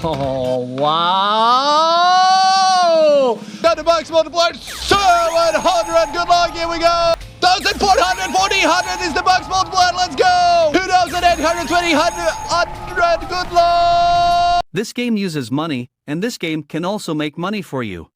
Oh, wow! Got the box multiplier, 700, good luck, here we go! 1,440, 100 is the box multiplier, let's go! 2,820, 100, good luck! This game uses money, and this game can also make money for you.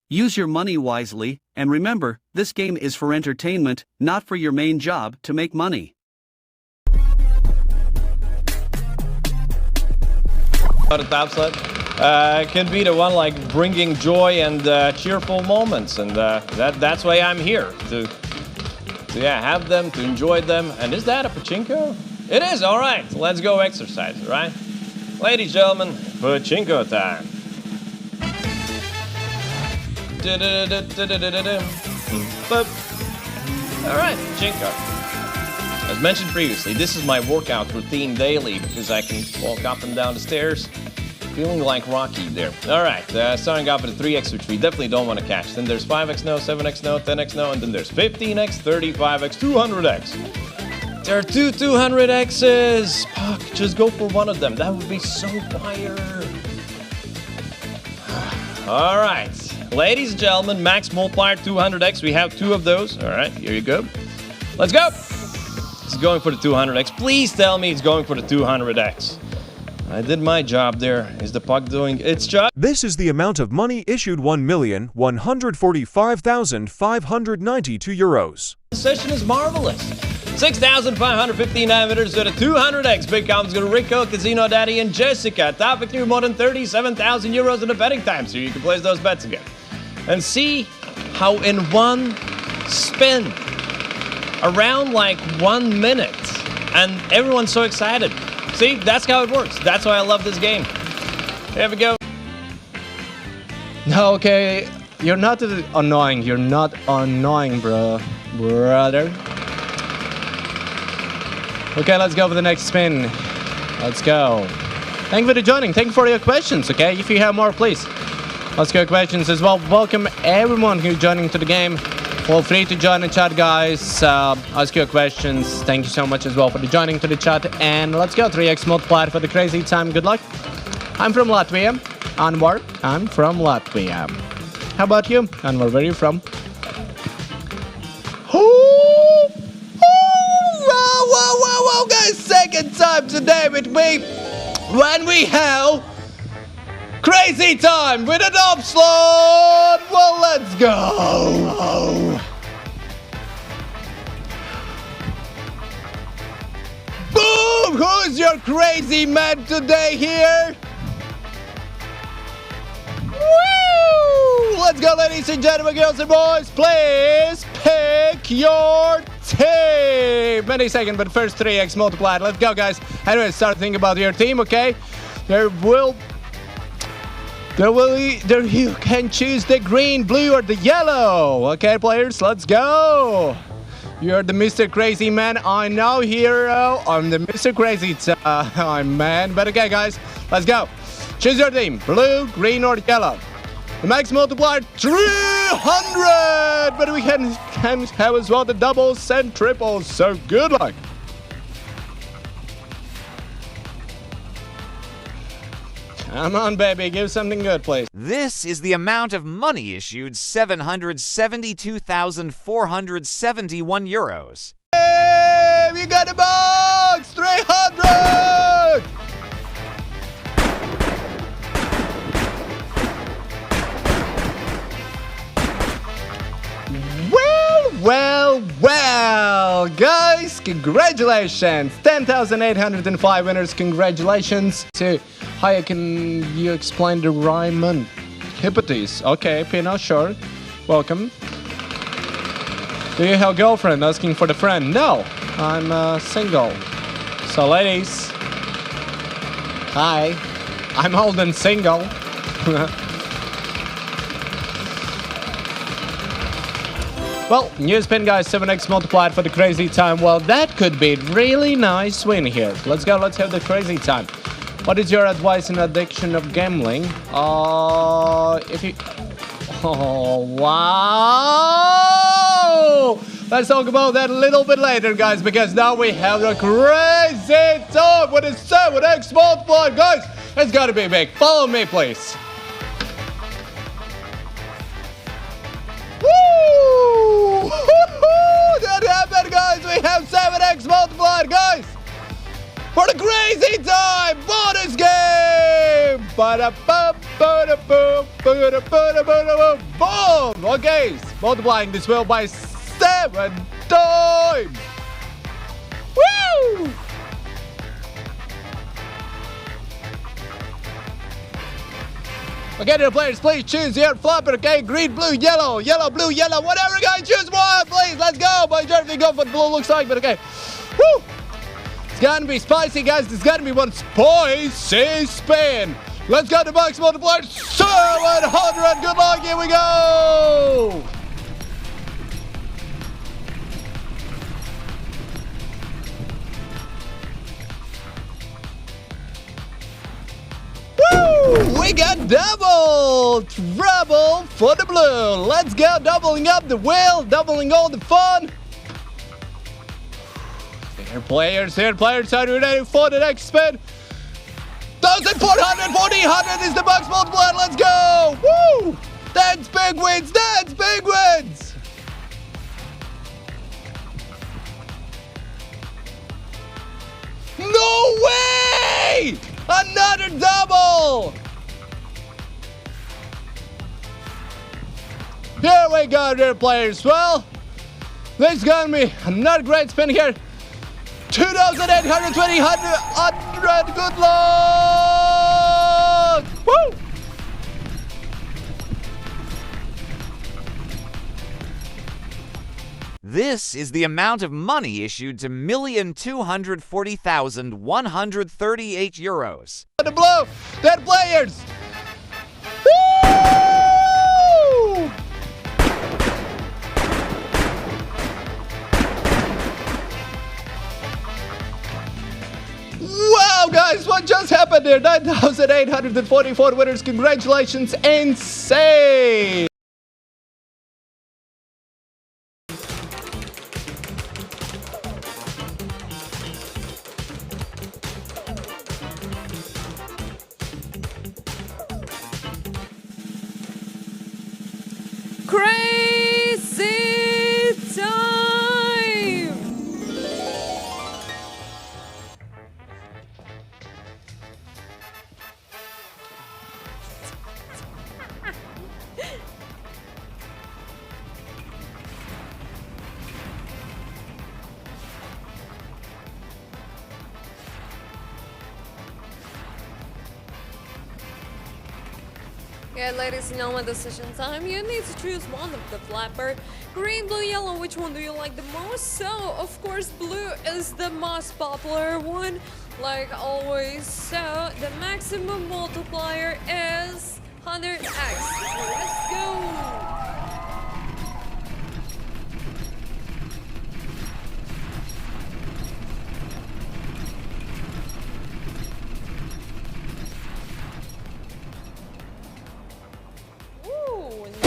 Use your money wisely, and remember, this game is for entertainment, not for your main job to make money. The TOPSLOT can be the one like bringing joy and cheerful moments, and that's why I'm here to have them, to enjoy them. And is that a pachinko? It is. All right, let's go exercise, right? Ladies, gentlemen, pachinko time. All right, pachinko. As mentioned previously, this is my workout routine daily because I can walk up and down the stairs feeling like Rocky there. All right, starting off with a 3x, which we definitely don't want to catch. Then there's 5x no, 7x no, 10x no, and then there's 15x, 35x, 200x. There are two 200x's. Fuck, just go for one of them. That would be so fire. All right, ladies and gentlemen, max multiplier 200x. We have two of those. All right, here you go. Let's go. It's going for the 200x. Please tell me it's going for the 200x. I did my job there. Is the puck doing its job? This is the amount of money issued, 1,145,592 euros. The session is marvelous. 6,559 winners with a 200x. Big comments go to Rico, Casino Daddy, and Jessica. Topic through more than 37,000 euros in the betting time, so you can place those bets again. And see how in one spin, around like 1 minute, and everyone's so excited. See, that's how it works. That's why I love this game. Here we go. No, okay, you're not annoying. You're not annoying, brother. Okay, let's go for the next spin. Let's go. Thank you for joining. Thank you for your questions, okay? If you have more, please. Let's go questions as well. Welcome everyone who's joining to the game. Feel free to join the chat, guys. Ask your questions. Thank you so much as well for joining to the chat. And let's go 3x multiplier for the crazy time. Good luck. I'm from Latvia. Anwar, I'm from Latvia. How about you? Anwar, where are you from? Whoa, guys. Second time today with me when we have crazy time with a TOPSLOT! Well, let's go! Boom! Who's your crazy man today here? Woo! Let's go, ladies and gentlemen, girls and boys. Please pick your team. Any second, but first 3x multiplied. Let's go, guys. Anyway, start thinking about your team, okay? There you can choose the green, blue, or the yellow. Okay, players, let's go. You're the Mr. Crazy Man. I know, hero. I'm the Mr. Crazy man. But okay, guys, let's go. Choose your team, blue, green, or yellow. The max multiplier, 300. But we can have as well the doubles and triples. So good luck. Come on, baby, give something good, please. This is the amount of money issued, 772,471 euros. Hey, we got a box! 300! Well, guys, congratulations! 10,805 winners, congratulations. So, how can you explain the rhyme and hypothesis? Okay, Pino, sure. Welcome. Do you have a girlfriend asking for the friend? No, I'm single. So, ladies, hi, I'm old and single. Well, new spin, guys, 7x multiplied for the crazy time. Well, that could be a really nice win here. Let's go, let's have the crazy time. What is your advice in addiction of gambling? If you... Oh, wow! Let's talk about that a little bit later, guys, because now we have the crazy time. What is 7x multiplied, guys? It's gotta be big. Follow me, please. Woo! That happened, guys. We have 7x multiplied, guys. For the crazy time bonus game. Boom. Okay, multiplying this wheel by 7 times. Woo! Okay, the players, please choose your flopper, okay? Green, blue, yellow, yellow, blue, yellow, whatever, guys. Choose one, please. Let's go. By Jeremy, go for what blue looks like, but okay. Woo! It's gonna be spicy, guys. There's gonna be one spicy spin. Let's go to box multiplier 700. Good luck. Here we go. Woo! We got double trouble for the blue. Let's go, doubling up the wheel, doubling all the fun. Here players, are you ready for the next spin? 1,400, 1,400 is the box multiplier. Let's go. Woo! That's big wins. That's big wins. No way! Another double! Here we go, dear players. Well, this is gonna be another great spin here. 2,820, 100. Good luck! Woo! This is the amount of money issued to 1,240,138 euros. The blue, dead players. Woo! Wow, guys, what just happened there? 9,844 winners. Congratulations, insane. Crazy time! Okay, ladies and gentlemen, decision time. You need to choose one of the flapper. Green, blue, yellow, which one do you like the most? So, of course, blue is the most popular one, like always. So, the maximum multiplier is 100x. Let's go!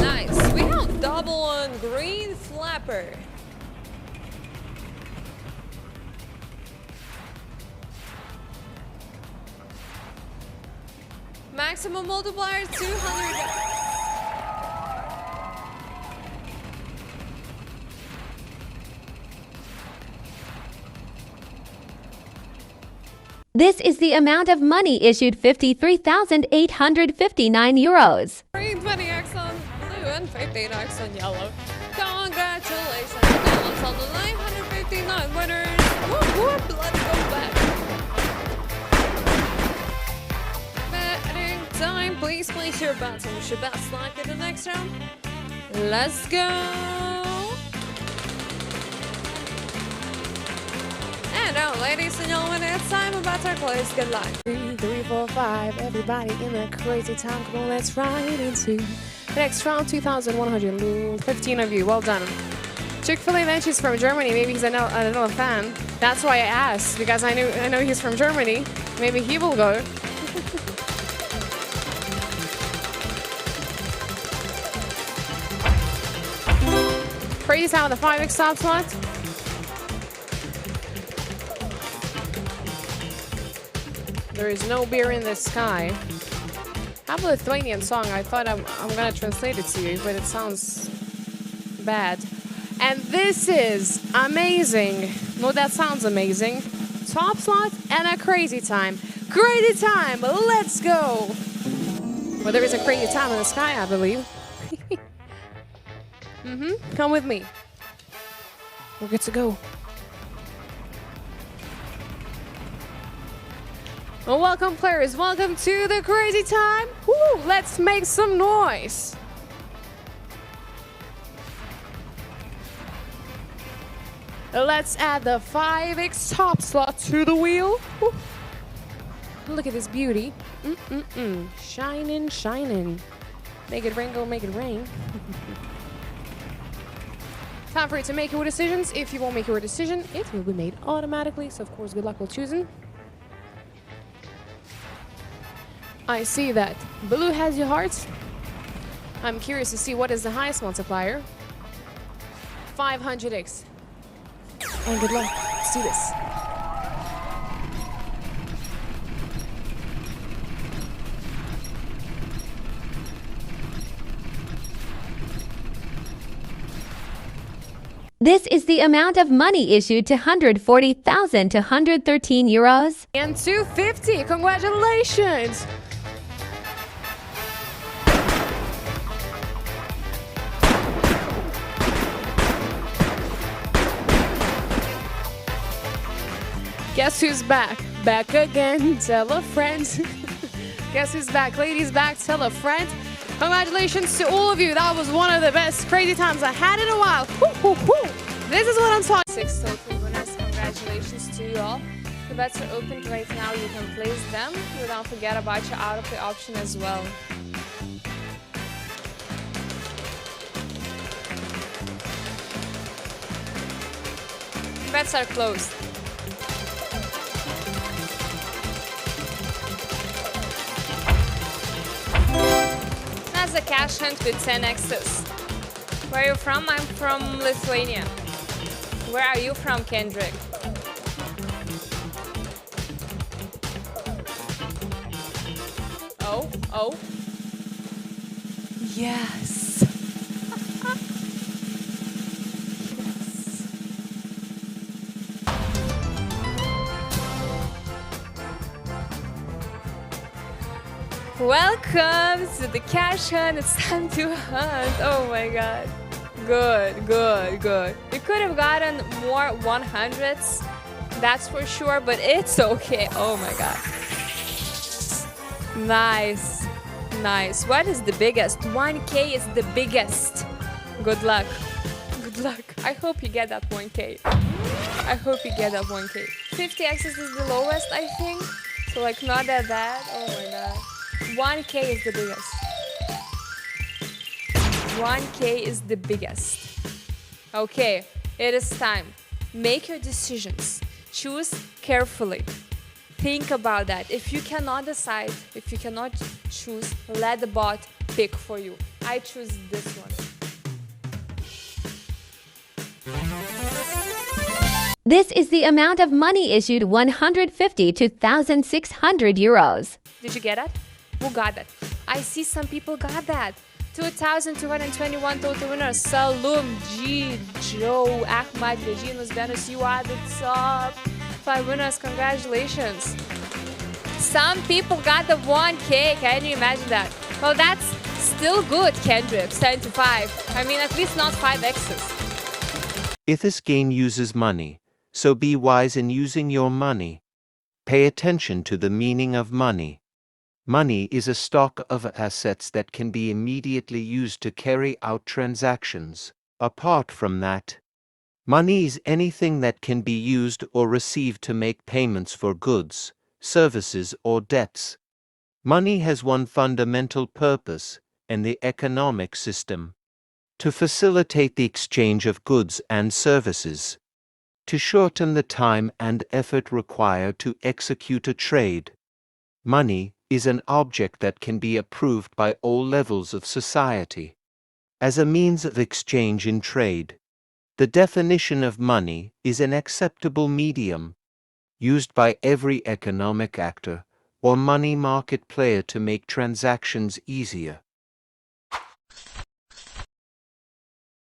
Nice. We have double on green flapper. Maximum multiplier 200. This is the amount of money issued 53,859 euros. Green 20x on blue and 15x on yellow. Congratulations, balance on the 959 winners. Whoop whoop, let's go back. Betting time, please place your bets on your best luck in the next round. Let's go. And now, ladies and gentlemen, it's time about to close. Good luck. 3, 3, 4, 5. Everybody in the crazy time. Come on, let's ride into the next round. 2,115 of you. Well done. Chick-fil-A then she's from Germany. Maybe he's another fan. That's why I asked, because I know he's from Germany. Maybe he will go. Crazy sound with the 5x top slot. There is no beer in the sky. I have a Lithuanian song. I thought I'm gonna translate it to you, but it sounds bad. And this is amazing. No, that sounds amazing. TOPSLOT and a crazy time. Crazy time, let's go. Well, there is a crazy time in the sky, I believe. Come with me. We're good to go. Well, welcome, players. Welcome to the crazy time. Woo, let's make some noise. Let's add the 5x TOPSLOT to the wheel. Woo. Look at this beauty. Shining, shining. Make it rain, go make it rain. Time for you to make your decisions. If you won't make your decision, it will be made automatically. So, of course, good luck with choosing. I see that blue has your hearts. I'm curious to see what is the highest multiplier. 500x. And good luck. Let's do this. This is the amount of money issued to 140,000 to 113 euros. And 250. Congratulations. Guess who's back? Back again. Tell a friend. Guess who's back? Ladies back. Tell a friend. Congratulations to all of you. That was one of the best crazy times I had in a while. Woo, woo, woo. This is what I'm talking. 6 total winners. Congratulations to you all. The bets are open right now. You can place them. You don't forget about your auto-play option as well. Bets are closed. That's a cash hunt with 10 X's. Where are you from? I'm from Lithuania. Where are you from, Kendrick? Oh. Yes. Welcome to the cash hunt. It's time to hunt. Oh my god. Good. You could have gotten more 100s, that's for sure, but it's okay. Oh my god. Nice. What is the biggest? 1K is the biggest. Good luck. I hope you get that 1K. 50x is the lowest, I think. So like not that bad. Oh my god. 1K is the biggest. 1K is the biggest. Okay, it is time. Make your decisions. Choose carefully. Think about that. If you cannot decide, if you cannot choose, let the bot pick for you. I choose this one. This is the amount of money issued 150 to 1,600 euros. Did you get it? Who got that? I see some people got that. 2,221 total winners. Salum, G, Joe, Ahmad, Reginus, Dennis, you are the top 5 winners. Congratulations. Some people got the 1K. Can you imagine that? Well, that's still good, Kendrick. 10 to 5. I mean, at least not 5 X's. If this game uses money, so be wise in using your money. Pay attention to the meaning of money. Money is a stock of assets that can be immediately used to carry out transactions. Apart from that, money is anything that can be used or received to make payments for goods, services, or debts. Money has one fundamental purpose in the economic system: to facilitate the exchange of goods and services, to shorten the time and effort required to execute a trade. Money is an object that can be approved by all levels of society as a means of exchange in trade. The definition of money is an acceptable medium used by every economic actor, or money market player to make transactions easier.